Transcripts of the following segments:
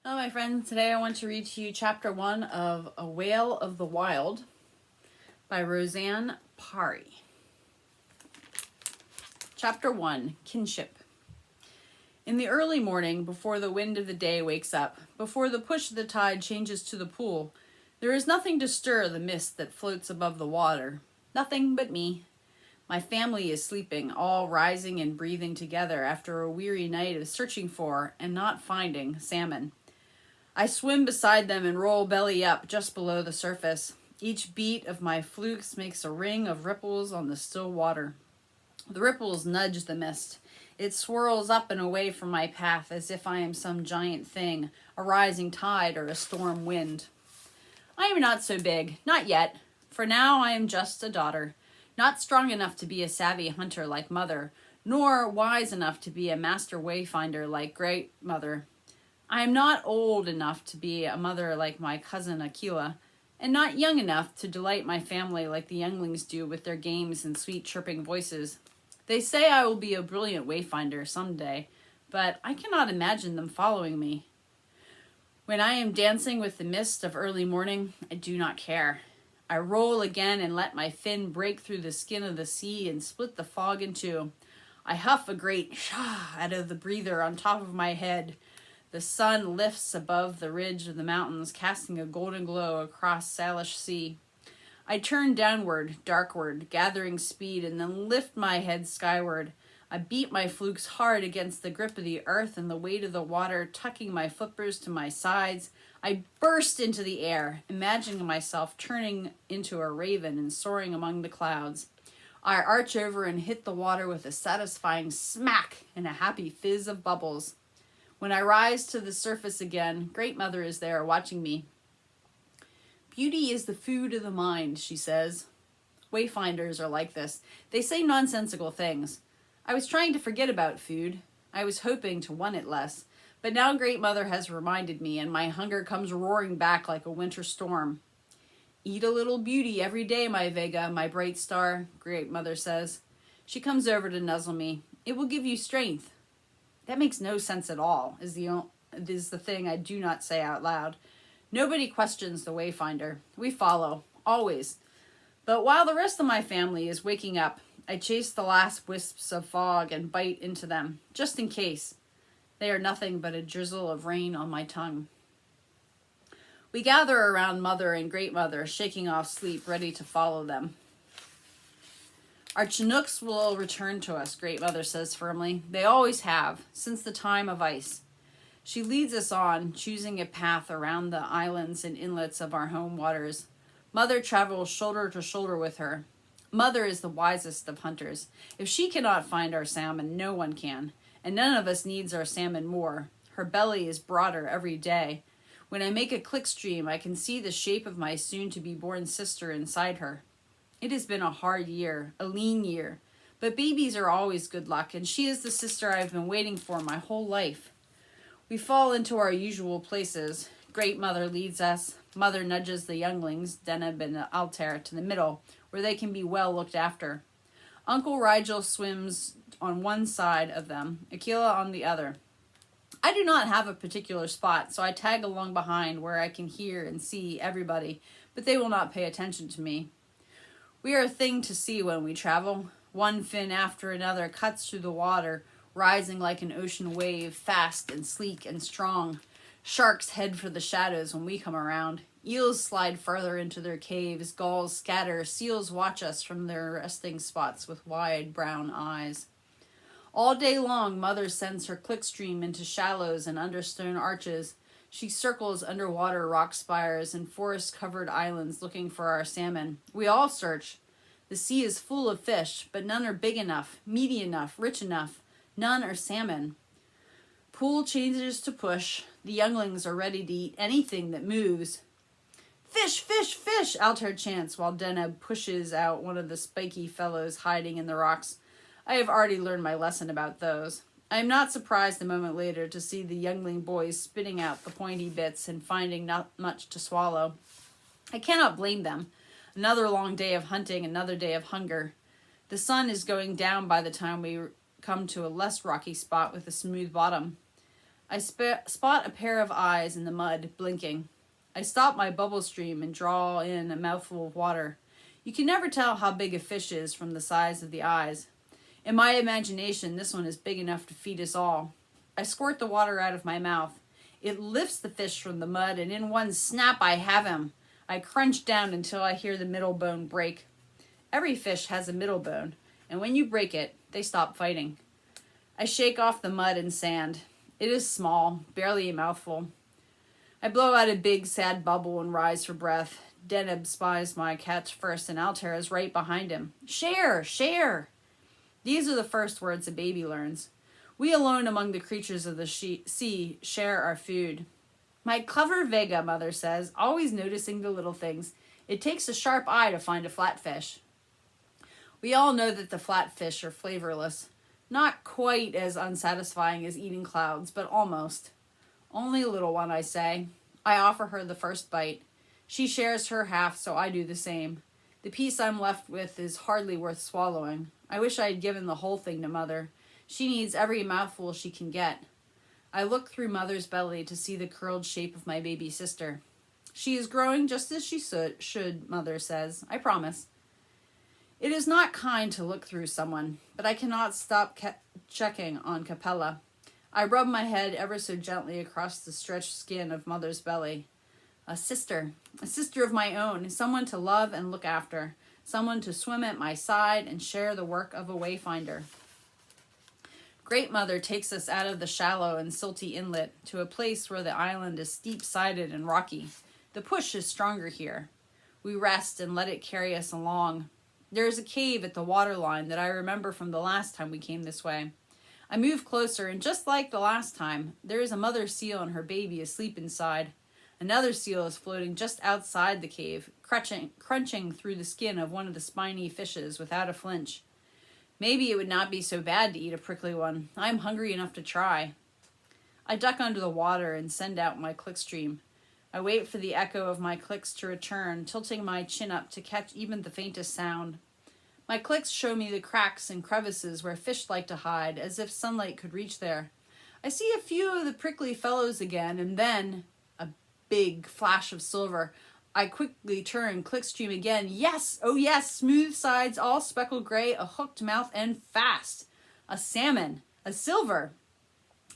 Hello, my friends. Today I want to read to you chapter 1 of A Whale of the Wild by Rosanne Parry. Chapter 1, Kinship. In the early morning, before the wind of the day wakes up, before the push of the tide changes to the pool, there is nothing to stir the mist that floats above the water. Nothing but me. My family is sleeping, all rising and breathing together after a weary night of searching for and not finding salmon. I swim beside them and roll belly up just below the surface. Each beat of my flukes makes a ring of ripples on the still water. The ripples nudge the mist. It swirls up and away from my path as if I am some giant thing, a rising tide or a storm wind. I am not so big, not yet. For now I am just a daughter, not strong enough to be a savvy hunter like mother, nor wise enough to be a master wayfinder like great mother. I am not old enough to be a mother like my cousin Aquila, and not young enough to delight my family like the younglings do with their games and sweet chirping voices. They say I will be a brilliant wayfinder someday, but I cannot imagine them following me. When I am dancing with the mist of early morning, I do not care. I roll again and let my fin break through the skin of the sea and split the fog in two. I huff a great shah out of the breather on top of my head. The sun lifts above the ridge of the mountains, casting a golden glow across Salish Sea. I turn downward, darkward, gathering speed, and then lift my head skyward. I beat my flukes hard against the grip of the earth and the weight of the water, tucking my flippers to my sides. I burst into the air, imagining myself turning into a raven and soaring among the clouds. I arch over and hit the water with a satisfying smack and a happy fizz of bubbles. When I rise to the surface again, Great Mother is there watching me. Beauty is the food of the mind, she says. Wayfinders are like this. They say nonsensical things. I was trying to forget about food. I was hoping to want it less. But now Great Mother has reminded me, and my hunger comes roaring back like a winter storm. Eat a little beauty every day, my Vega, my bright star, Great Mother says. She comes over to nuzzle me. It will give you strength. That makes no sense at all, is the thing I do not say out loud. Nobody questions the wayfinder. We follow, always. But while the rest of my family is waking up, I chase the last wisps of fog and bite into them, just in case. They are nothing but a drizzle of rain on my tongue. We gather around Mother and Great Mother, shaking off sleep, ready to follow them. Our Chinooks will return to us, Great Mother says firmly. They always have, since the time of ice. She leads us on, choosing a path around the islands and inlets of our home waters. Mother travels shoulder to shoulder with her. Mother is the wisest of hunters. If she cannot find our salmon, no one can. And none of us needs our salmon more. Her belly is broader every day. When I make a clickstream, I can see the shape of my soon-to-be-born sister inside her. It has been a hard year, a lean year, but babies are always good luck, and she is the sister I've been waiting for my whole life. We fall into our usual places. Great Mother leads us. Mother nudges the younglings, Deneb and Altair, to the middle, where they can be well looked after. Uncle Rigel swims on one side of them, Aquila on the other. I do not have a particular spot, so I tag along behind where I can hear and see everybody, but they will not pay attention to me. We are a thing to see when we travel. One fin after another cuts through the water, rising like an ocean wave, fast and sleek and strong. Sharks head for the shadows when we come around. Eels slide further into their caves, gulls scatter, seals watch us from their resting spots with wide brown eyes. All day long, Mother sends her clickstream into shallows and under stone arches. She circles underwater rock spires and forest-covered islands looking for our salmon. We all search. The sea is full of fish, but none are big enough, meaty enough, rich enough. None are salmon. Pool changes to push. The younglings are ready to eat anything that moves. Fish, fish, fish, Altair chants while Deneb pushes out one of the spiky fellows hiding in the rocks. I have already learned my lesson about those. I am not surprised a moment later to see the youngling boys spitting out the pointy bits and finding not much to swallow. I cannot blame them. Another long day of hunting, another day of hunger. The sun is going down by the time we come to a less rocky spot with a smooth bottom. I spot a pair of eyes in the mud, blinking. I stop my bubble stream and draw in a mouthful of water. You can never tell how big a fish is from the size of the eyes. In my imagination, this one is big enough to feed us all. I squirt the water out of my mouth. It lifts the fish from the mud, and in one snap I have him. I crunch down until I hear the middle bone break. Every fish has a middle bone, and when you break it, they stop fighting. I shake off the mud and sand. It is small, barely a mouthful. I blow out a big, sad bubble and rise for breath. Deneb spies my catch first, and Altair is right behind him. Share! Share! These are the first words a baby learns. We alone among the creatures of the sea share our food. My clever Vega, Mother says, always noticing the little things. It takes a sharp eye to find a flatfish. We all know that the flatfish are flavorless. Not quite as unsatisfying as eating clouds, but almost. Only a little one, I say. I offer her the first bite. She shares her half, so I do the same. The piece I'm left with is hardly worth swallowing. I wish I had given the whole thing to Mother. She needs every mouthful she can get. I look through Mother's belly to see the curled shape of my baby sister. She is growing just as she should, Mother says. I promise. It is not kind to look through someone, but I cannot stop checking on Capella. I rub my head ever so gently across the stretched skin of Mother's belly. A sister of my own, someone to love and look after, someone to swim at my side and share the work of a wayfinder. Great Mother takes us out of the shallow and silty inlet to a place where the island is steep-sided and rocky. The push is stronger here. We rest and let it carry us along. There is a cave at the waterline that I remember from the last time we came this way. I move closer, and just like the last time, there is a mother seal and her baby asleep inside. Another seal is floating just outside the cave, crunching through the skin of one of the spiny fishes without a flinch. Maybe it would not be so bad to eat a prickly one. I'm hungry enough to try. I duck under the water and send out my clickstream. I wait for the echo of my clicks to return, tilting my chin up to catch even the faintest sound. My clicks show me the cracks and crevices where fish like to hide, as if sunlight could reach there. I see a few of the prickly fellows again, and then a big flash of silver. I quickly turn, clickstream again. Yes! Oh yes! Smooth sides, all speckled gray, a hooked mouth, and fast. A salmon. A silver.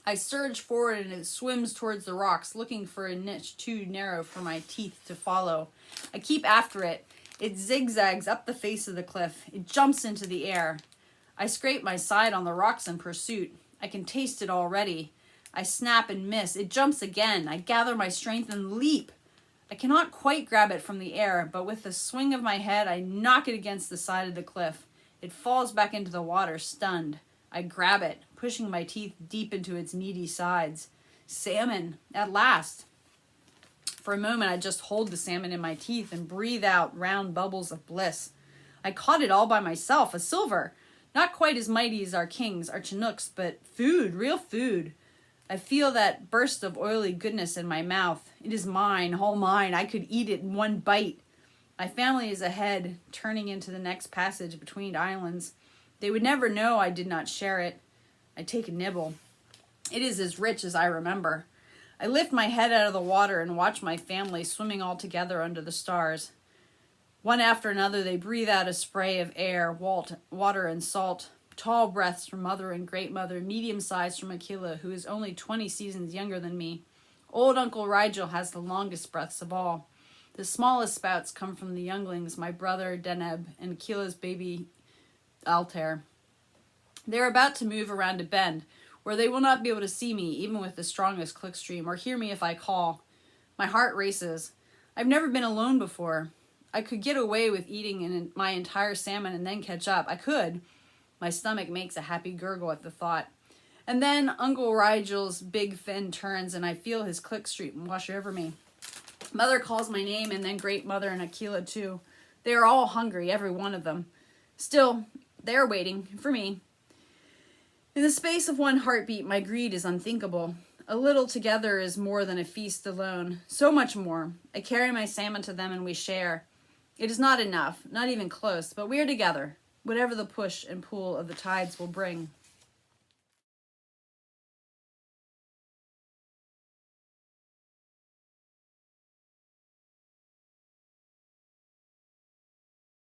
I surge forward and it swims towards the rocks, looking for a niche too narrow for my teeth to follow. I keep after it. It zigzags up the face of the cliff. It jumps into the air. I scrape my side on the rocks in pursuit. I can taste it already. I snap and miss. It jumps again. I gather my strength and leap. I cannot quite grab it from the air, but with a swing of my head, I knock it against the side of the cliff. It falls back into the water, stunned. I grab it, pushing my teeth deep into its meaty sides. Salmon, at last. For a moment, I just hold the salmon in my teeth and breathe out round bubbles of bliss. I caught it all by myself, a silver. Not quite as mighty as our kings, our Chinooks, but food, real food. I feel that burst of oily goodness in my mouth. It is mine, all mine. I could eat it in one bite. My family is ahead, turning into the next passage between islands. They would never know I did not share it. I take a nibble. It is as rich as I remember. I lift my head out of the water and watch my family swimming all together under the stars. One after another, they breathe out a spray of air, water, and salt. Tall breaths from Mother and Great Mother, medium-sized from Aquila, who is only 20 seasons younger than me. Old Uncle Rigel has the longest breaths of all. The smallest spouts come from the younglings, my brother Deneb, and Aquila's baby Altair. They are about to move around a bend, where they will not be able to see me, even with the strongest clickstream, or hear me if I call. My heart races. I've never been alone before. I could get away with eating my entire salmon and then catch up. I could. My stomach makes a happy gurgle at the thought. And then Uncle Rigel's big fin turns, and I feel his clickstream wash over me. Mother calls my name, and then Great Mother and Aquila too. They are all hungry, every one of them. Still, they are waiting for me. In the space of one heartbeat, my greed is unthinkable. A little together is more than a feast alone. So much more. I carry my salmon to them and we share. It is not enough, not even close, but we are together, whatever the push and pull of the tides will bring.